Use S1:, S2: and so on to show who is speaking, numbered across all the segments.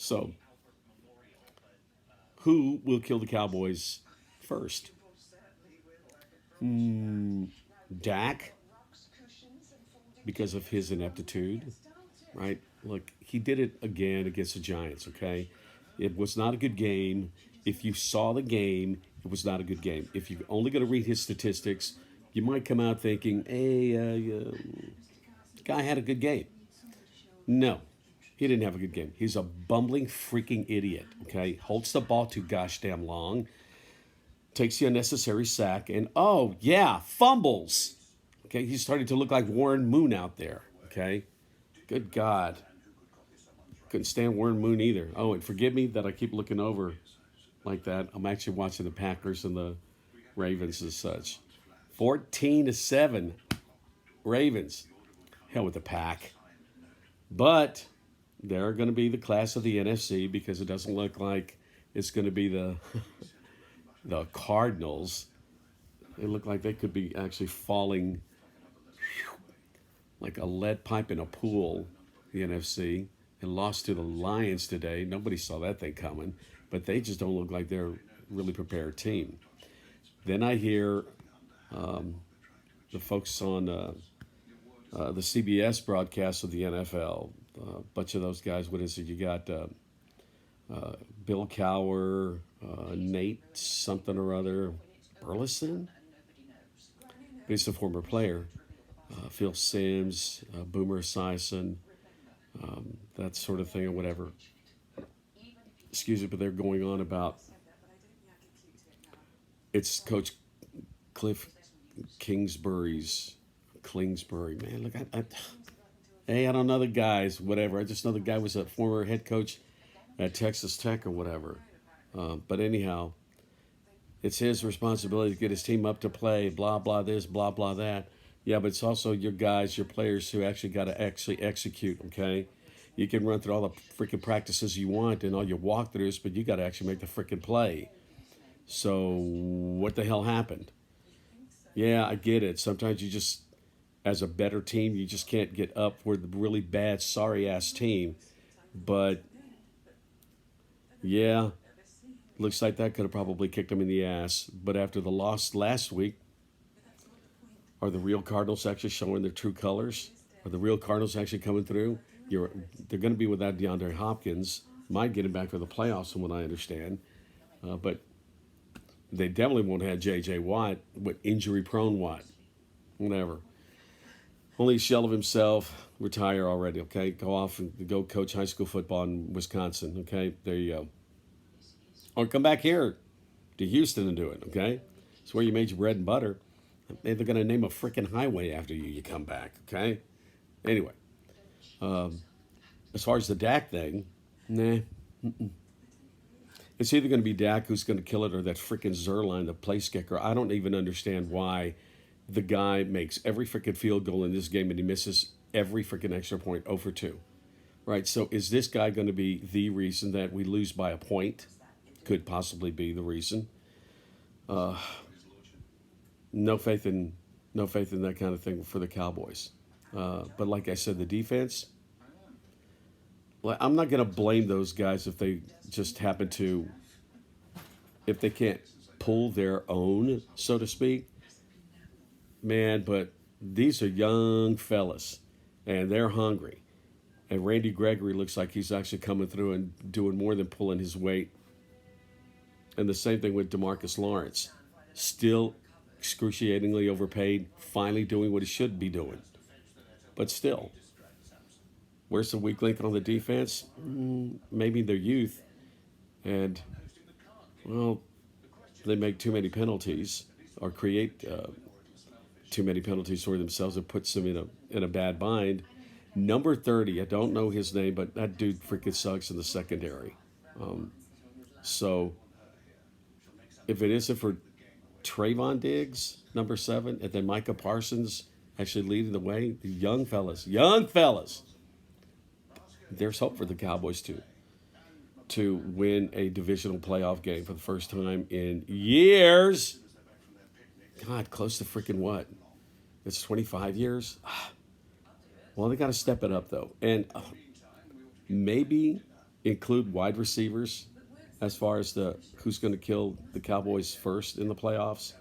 S1: So, who will kill the Cowboys first? Dak, because of his ineptitude, right? Look, he did it again against the Giants, okay? It was not a good game. If you saw the game, it was not a good game. If you're only going to read his statistics, you might come out thinking, hey, guy had a good game. No, he didn't have a good game. He's a bumbling freaking idiot, okay? Holds the ball too gosh damn long, takes the unnecessary sack, and oh, yeah, fumbles. Okay, he's starting to look like Warren Moon out there, okay? Good God. Couldn't stand Warren Moon either. Oh, and forgive me that I keep looking over like that. I'm actually watching the Packers and the Ravens as such. 14-7, Ravens. Hell with the Pack. But they're going to be the class of the NFC because it doesn't look like it's going to be the the Cardinals. They look like they could be actually falling like a lead pipe in a pool, the NFC, and lost to the Lions today. Nobody saw that thing coming, but they just don't look like they're a really prepared team. Then I hear the folks on the CBS broadcast of the NFL. A bunch of those guys. What is it? You got Bill Cowher, Nate something or other, Burleson. He's a former player. Phil Simms, Boomer Esiason, that sort of thing, or whatever. Excuse me, but they're going on about it's Coach Cliff Kingsbury. Man, look, hey, I don't know the guys, whatever. I just know the guy was a former head coach at Texas Tech or whatever. But anyhow, it's his responsibility to get his team up to play, blah, blah, this, blah, blah, that. Yeah, but it's also your guys, your players who actually got to actually execute, okay? You can run through all the freaking practices you want and all your walkthroughs, but you got to actually make the freaking play. So, what the hell happened? Yeah, I get it. Sometimes you just, as a better team, you just can't get up for the really bad, sorry ass team. But, yeah, looks like that could have probably kicked them in the ass. But after the loss last week, are the real Cardinals actually showing their true colors? Are the real Cardinals actually coming through? They're going to be without DeAndre Hopkins. Might get him back for the playoffs, from what I understand. But they definitely won't have J.J. Watt, but injury-prone Watt. Whatever. Only shell of himself. Retire already, okay? Go off and go coach high school football in Wisconsin, okay? There you go. Or come back here to Houston and do it, okay? It's where you made your bread and butter. They're going to name a freaking highway after you come back, okay? Anyway, as far as the Dak thing, nah. It's either going to be Dak who's going to kill it or that freaking Zerline, the place kicker. I don't even understand why the guy makes every freaking field goal in this game and he misses every freaking extra point, 0 for 2. Right, so is this guy going to be the reason that we lose by a point? Could possibly be the reason. No faith in that kind of thing for the Cowboys. But like I said, the defense. I'm not going to blame those guys if they just happen to, if they can't pull their own, so to speak. Man, but these are young fellas, and they're hungry. And Randy Gregory looks like he's actually coming through and doing more than pulling his weight. And the same thing with DeMarcus Lawrence. Still excruciatingly overpaid, finally doing what he should be doing. But still, where's the weak link on the defense? Maybe their youth. And, well, they make too many penalties or create too many penalties for themselves. It puts them in a bad bind. Number 30, I don't know his name, but that dude freaking sucks in the secondary. So if it isn't for Trayvon Diggs, number 7, and then Micah Parsons actually leading the way, the young fellas, there's hope for the Cowboys to win a divisional playoff game for the first time in years. God, close to freaking what? It's 25 years? Well, they got to step it up, though. And maybe include wide receivers as far as the who's going to kill the Cowboys first in the playoffs.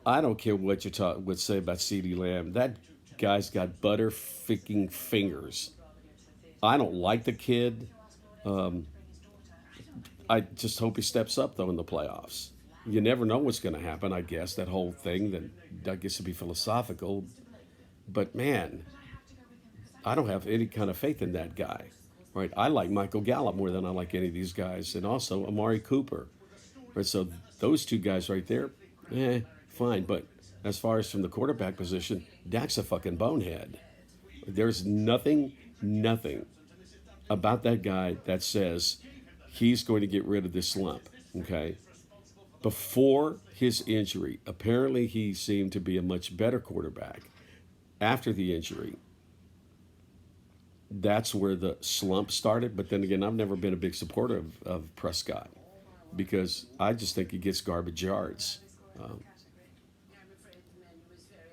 S1: I don't care what you would say about CeeDee Lamb. That guy's got butter freaking fingers. I don't like the kid. Um, I just hope he steps up though in the playoffs. You never know what's going to happen. I guess that whole thing that I guess to be philosophical, but man, I don't have any kind of faith in that guy. Right? I like Michael Gallup more than I like any of these guys, and also Amari Cooper. Right? So those two guys right there, fine. But as far as from the quarterback position, Dak's a fucking bonehead. There's nothing about that guy that says he's going to get rid of this slump. Okay. Before his injury, apparently he seemed to be a much better quarterback. After the injury, that's where the slump started. But then again, I've never been a big supporter of Prescott because I just think he gets garbage yards. Um,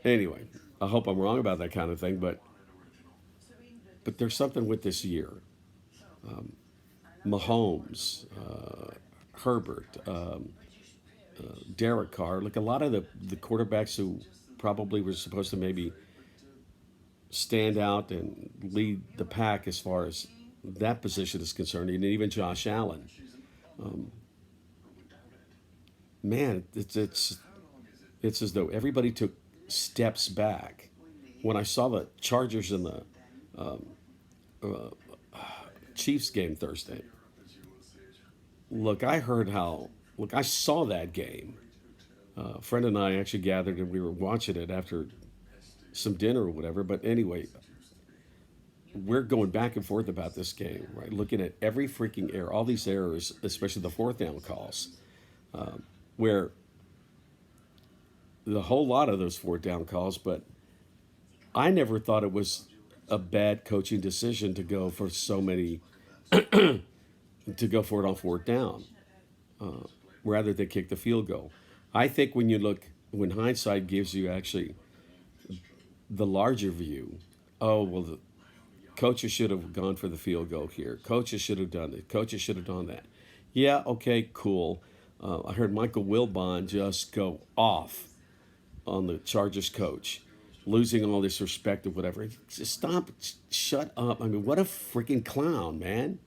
S1: anyway, I hope I'm wrong about that kind of thing, but there's something with this year. Mahomes, Herbert, Derek Carr, like a lot of the quarterbacks who probably were supposed to maybe stand out and lead the pack as far as that position is concerned, and even Josh Allen. Um, Man, it's as though everybody took steps back. When I saw the Chargers in the uh, Chiefs game Thursday, look, I heard how. Look, I saw that game. A friend and I actually gathered and we were watching it after some dinner or whatever. But anyway, we're going back and forth about this game, right? Looking at every freaking error, all these errors, especially the fourth down calls, where the whole lot of those fourth down calls, but I never thought it was a bad coaching decision to go for so many, to go for it on fourth down, rather than kick the field goal. I think when you look, when hindsight gives you actually the larger view, oh, well, the coaches should have gone for the field goal here. Coaches should have done it. Coaches should have done that. Yeah, okay, cool. I heard Michael Wilbon just go off on the Chargers coach, losing all this respect or whatever. Just stop, shut up. I mean, what a freaking clown, man.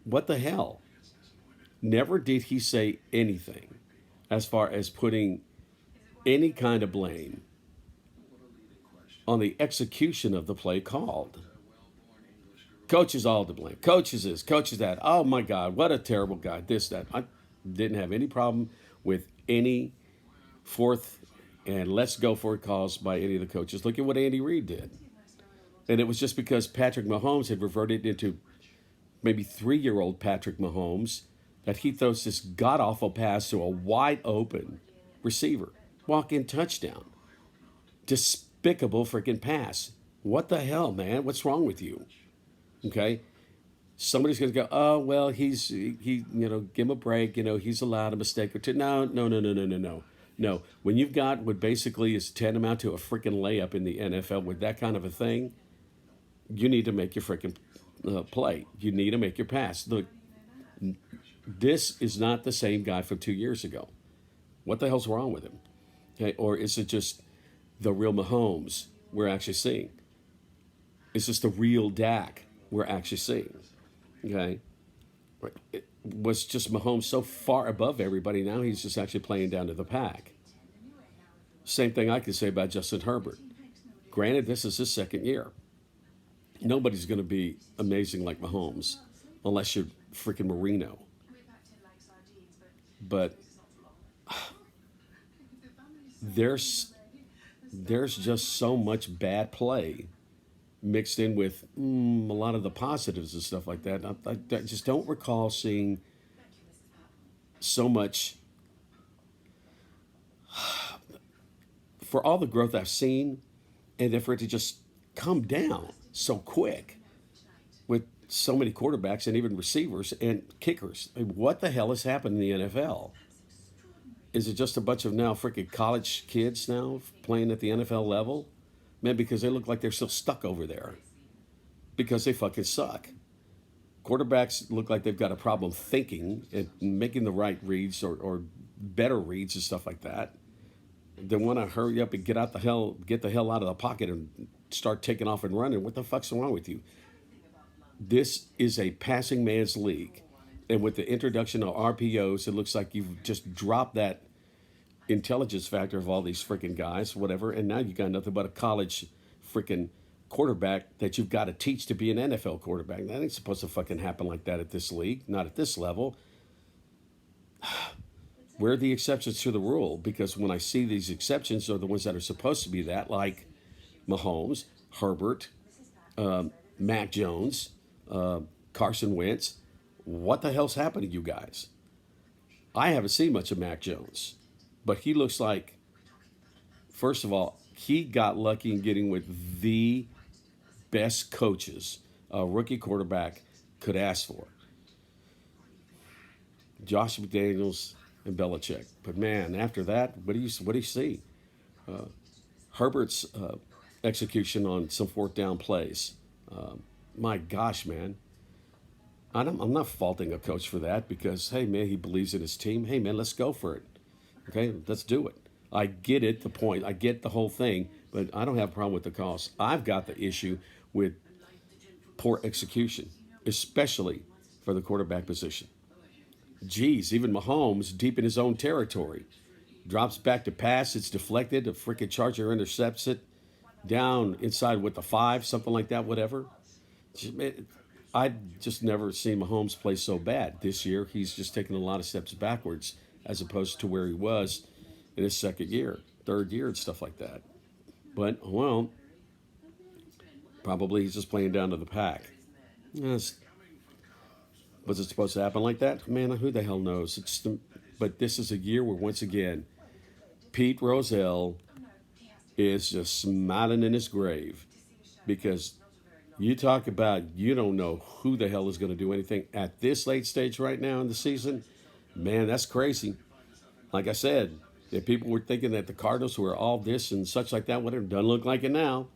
S1: What the hell? Never did he say anything as far as putting any kind of blame on the execution of the play called. Coach is all to blame. Coach is this, coach is that. Oh my God, what a terrible guy. This, that. I didn't have any problem with any fourth and let's go for it calls by any of the coaches. Look at what Andy Reid did. And it was just because Patrick Mahomes had reverted into maybe 3-year-old Patrick Mahomes that he throws this god awful pass to a wide open receiver. Walk in touchdown. Despicable freaking pass. What the hell, man? What's wrong with you? Okay. Somebody's going to go, oh, well, give him a break. He's allowed a mistake or two. No, no, no, no, no, no, no. No. When you've got what basically is tantamount to a freaking layup in the NFL with that kind of a thing, you need to make your freaking play. You need to make your pass. Look, this is not the same guy from 2 years ago. What the hell's wrong with him? Okay. Or is it just the real Mahomes we're actually seeing? Is this the real Dak we're actually seeing? Okay. It was just Mahomes so far above everybody. Now he's just actually playing down to the pack. Same thing I could say about Justin Herbert. Granted, this is his second year. Nobody's going to be amazing like Mahomes unless you're freaking Marino. But there's just so much bad play mixed in with a lot of the positives and stuff like that. I just don't recall seeing so much. For all the growth I've seen, and then for it to just come down so quick with so many quarterbacks and even receivers and kickers. I mean, what the hell has happened in the NFL? Is it just a bunch of now freaking college kids now playing at the NFL level? Man, because they look like they're still stuck over there because they fucking suck. quarterbacks look like they've got a problem thinking and making the right reads or better reads and stuff like that. They want to hurry up and get the hell out of the pocket and start taking off and running. What the fuck's wrong with you? This is a passing man's league. And with the introduction of RPOs, it looks like you've just dropped that intelligence factor of all these freaking guys, whatever. And now you got nothing but a college freaking quarterback that you've got to teach to be an NFL quarterback. That ain't supposed to fucking happen like that at this league, not at this level. Where are the exceptions to the rule? Because when I see these exceptions are the ones that are supposed to be that, like Mahomes, Herbert, Mac Jones, Carson Wentz. What the hell's happened to you guys? I haven't seen much of Mac Jones, but he looks like, first of all, he got lucky in getting with the best coaches a rookie quarterback could ask for. Josh McDaniels and Belichick. But man, after that, what do you see? Herbert's execution on some fourth down plays. My gosh, man. I'm not faulting a coach for that because, hey, man, he believes in his team. Hey, man, let's go for it. Okay, let's do it. I get it, the point. I get the whole thing, but I don't have a problem with the cost. I've got the issue with poor execution, especially for the quarterback position. Geez, even Mahomes, deep in his own territory, drops back to pass. It's deflected. A freaking Charger intercepts it down inside with the 5, something like that, whatever. I just never seen Mahomes play so bad. This year, he's just taken a lot of steps backwards as opposed to where he was in his second year, third year, and stuff like that. But, well, probably he's just playing down to the pack. Yes. Was it supposed to happen like that? Man, who the hell knows? But this is a year where, once again, Pete Rozelle is just smiling in his grave because you talk about you don't know who the hell is going to do anything at this late stage right now in the season. Man, that's crazy. Like I said, if people were thinking that the Cardinals were all this and such like that, whatever, doesn't look like it now.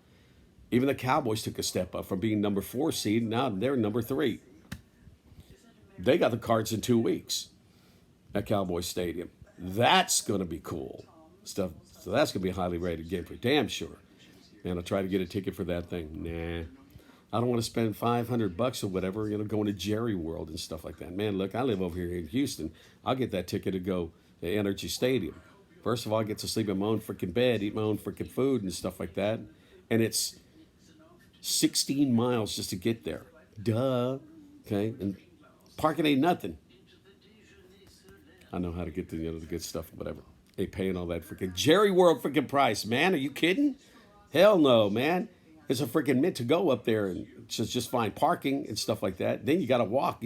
S1: Even the Cowboys took a step up from being number 4 seed. Now they're number 3. They got the Cards in 2 weeks at Cowboy Stadium. That's going to be cool stuff. So that's going to be a highly rated game for damn sure. And I'll try to get a ticket for that thing. Nah. I don't want to spend $500 or whatever, going to Jerry World and stuff like that. Man, look, I live over here in Houston. I'll get that ticket to go to Energy Stadium. First of all, I get to sleep in my own freaking bed, eat my own freaking food and stuff like that. And it's 16 miles just to get there. Duh. Okay? And parking ain't nothing. I know how to get to the good stuff, whatever. Ain't paying all that freaking Jerry World freaking price, man. Are you kidding? Hell no, man. It's a freaking mint to go up there and just find parking and stuff like that. Then you got to walk,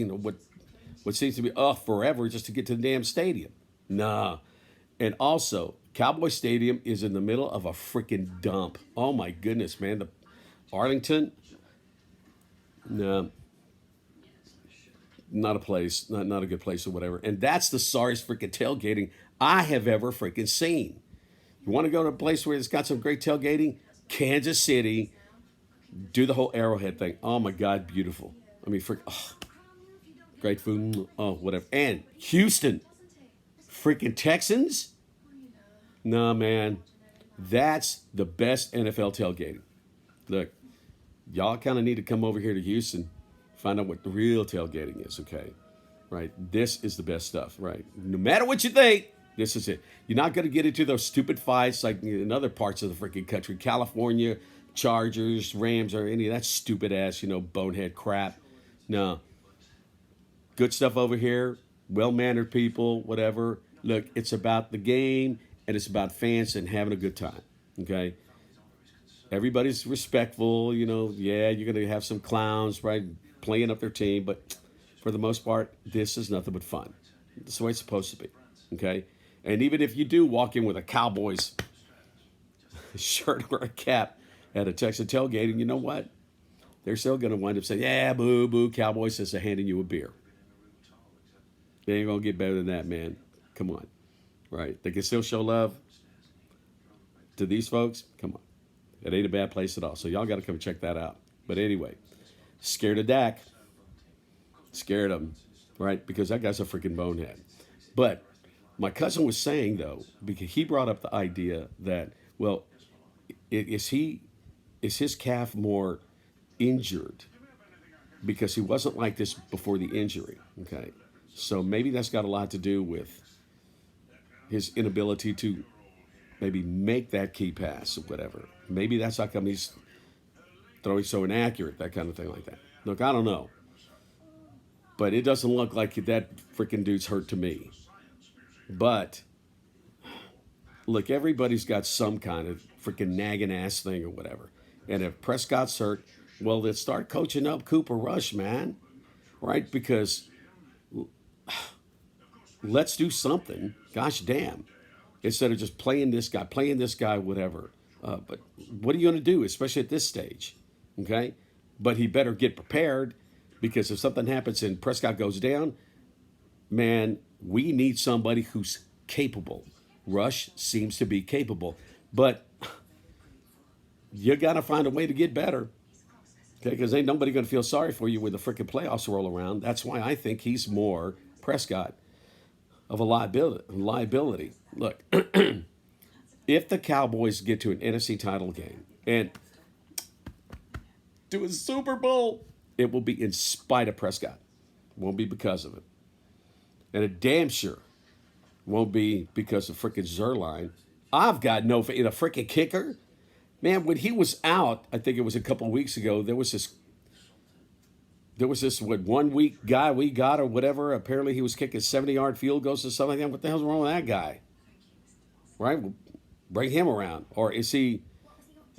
S1: what seems to be forever just to get to the damn stadium. Nah. And also, Cowboy Stadium is in the middle of a freaking dump. Oh my goodness, man. The Arlington, no, not a place, not a good place or whatever. And that's the sorriest freaking tailgating I have ever freaking seen. You want to go to a place where it's got some great tailgating? Kansas City. Do the whole Arrowhead thing. Oh my God, beautiful. I mean, great food. Oh, whatever. And Houston, freaking Texans. Nah, man, that's the best NFL tailgating. Look, y'all kind of need to come over here to Houston, find out what the real tailgating is. Okay, right? This is the best stuff, right? No matter what you think, this is it. You're not going to get into those stupid fights like in other parts of the freaking country, California. Chargers, Rams, or any of that stupid ass, bonehead crap. No. Good stuff over here. Well-mannered people, whatever. Look, it's about the game, and it's about fans and having a good time. Okay? Everybody's respectful, Yeah, you're going to have some clowns, right, playing up their team, but for the most part, this is nothing but fun. That's the way it's supposed to be. Okay? And even if you do walk in with a Cowboys shirt or a cap, at a Texas tailgating, you know what? They're still going to wind up saying, yeah, boo, boo, Cowboys says they're handing you a beer. They ain't going to get better than that, man. Come on. Right? They can still show love to these folks. Come on. It ain't a bad place at all. So y'all got to come check that out. But anyway, scared of Dak. Scared of him, right? Because that guy's a freaking bonehead. But my cousin was saying though, because he brought up the idea that, well, is his calf more injured because he wasn't like this before the injury? Okay, so maybe that's got a lot to do with his inability to maybe make that key pass or whatever. Maybe that's how come he's throwing so inaccurate, that kind of thing like that. Look, I don't know, but it doesn't look like that freaking dude's hurt to me. But look, everybody's got some kind of freaking nagging ass thing or whatever. And if Prescott's hurt, well, then start coaching up Cooper Rush, man. Right? Because let's do something. Gosh damn. Instead of just playing this guy, whatever. But what are you going to do, especially at this stage? Okay? But he better get prepared because if something happens and Prescott goes down, man, we need somebody who's capable. Rush seems to be capable. But you got to find a way to get better. Okay, because ain't nobody going to feel sorry for you when the freaking playoffs roll around. That's why I think he's more Prescott of a liability. Look, if the Cowboys get to an NFC title game and to a Super Bowl, it will be in spite of Prescott. It won't be because of it. And it damn sure won't be because of freaking Zerline. I've got no faith in a freaking kicker. Man, when he was out, I think it was a couple of weeks ago, there was this what 1 week guy we got or whatever. Apparently he was kicking 70-yard field goals or something like that. What the hell's wrong with that guy? Right? Well, bring him around. Or is he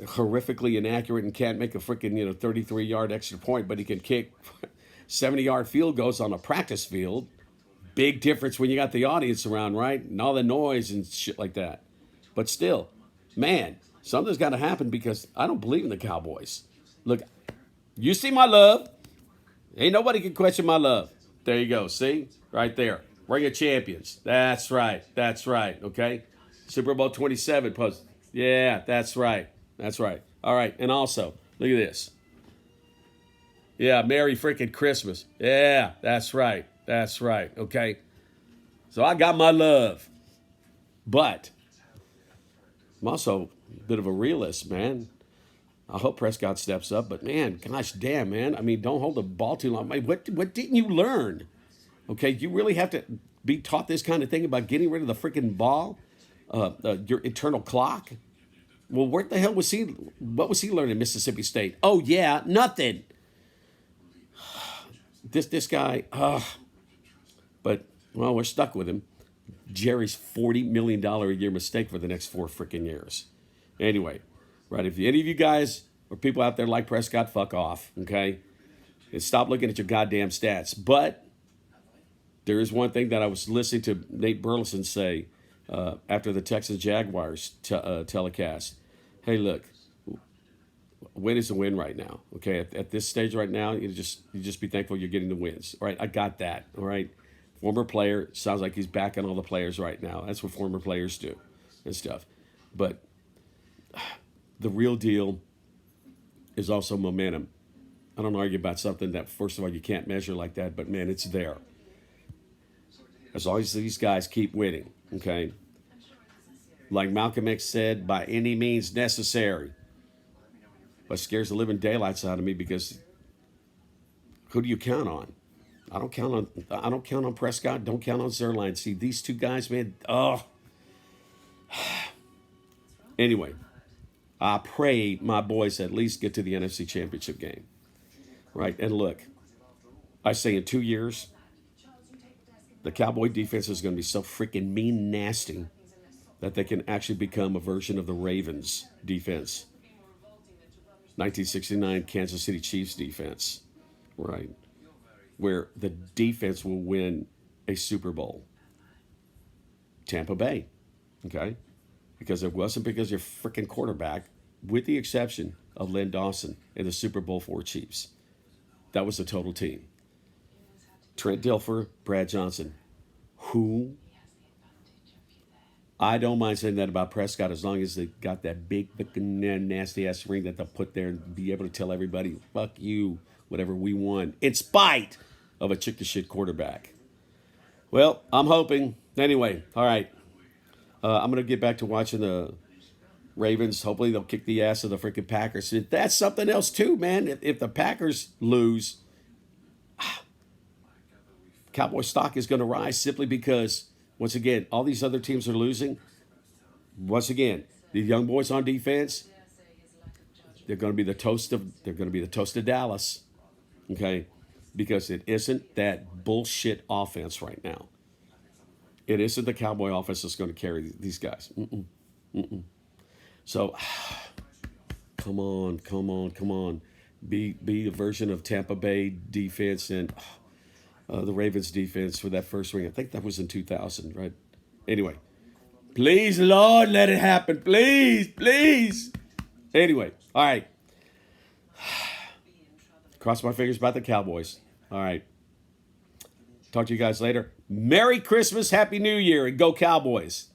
S1: horrifically inaccurate and can't make a freaking 33-yard extra point, but he can kick 70-yard field goals on a practice field? Big difference when you got the audience around, right? And all the noise and shit like that. But still, man, something's got to happen because I don't believe in the Cowboys. Look, you see my love. Ain't nobody can question my love. There you go. See? Right there. Ring of Champions. That's right. That's right. Okay? Super Bowl 27 post. Yeah, that's right. That's right. All right. And also, look at this. Yeah, Merry freaking Christmas. Yeah, that's right. That's right. Okay? So I got my love. But I'm also a bit of a realist, man. I hope Prescott steps up, but man, gosh damn, man. I mean, don't hold the ball too long. What didn't you learn? Okay, you really have to be taught this kind of thing about getting rid of the freaking ball, your eternal clock. Well, where the hell was he? What was he learning at Mississippi State? Oh yeah, nothing. This guy. But well, we're stuck with him. Jerry's $40 million a year mistake for the next 4 freaking years. Anyway, right, if any of you guys or people out there like Prescott, fuck off, okay? And stop looking at your goddamn stats. But there is one thing that I was listening to Nate Burleson say after the Texans-Jaguars telecast. Hey, look, win is a win right now, okay? At this stage right now, you just be thankful you're getting the wins. All right, I got that, all right? Former player, sounds like he's backing all the players right now. That's what former players do and stuff. But the real deal is also momentum. I don't argue about something that, first of all, you can't measure like that, but man, it's there. As long as these guys keep winning, okay? Like Malcolm X said, by any means necessary. But scares the living daylights out of me because who do you count on? I don't count on Prescott. Don't count on Zerline. See, these two guys, man. Oh. Anyway, I pray my boys at least get to the NFC Championship game. Right? And look, I say in 2 years, the Cowboy defense is going to be so freaking mean and nasty that they can actually become a version of the Ravens defense. 1969 Kansas City Chiefs defense. Right? Where the defense will win a Super Bowl. Tampa Bay, okay? Because it wasn't because your freaking quarterback, with the exception of Len Dawson and the Super Bowl IV Chiefs. That was the total team. Trent Dilfer, Brad Johnson. Who? I don't mind saying that about Prescott as long as they got that big, nasty-ass ring that they'll put there and be able to tell everybody, fuck you, whatever we won. In spite of a chick to shit quarterback. Well, I'm hoping. Anyway, all right. I'm going to get back to watching the Ravens. Hopefully, they'll kick the ass of the freaking Packers. That's something else, too, man. If the Packers lose, Cowboy stock is going to rise simply because, once again, all these other teams are losing. Once again, the young boys on defense, they're going to be the toast of Dallas, okay? Because it isn't that bullshit offense right now. It isn't the Cowboy offense that's going to carry these guys. So, come on. Be a version of Tampa Bay defense and the Ravens defense for that first ring. I think that was in 2000, right? Anyway, please, Lord, let it happen. Please. Anyway, all right. Cross my fingers about the Cowboys. All right. Talk to you guys later. Merry Christmas, Happy New Year, and go Cowboys.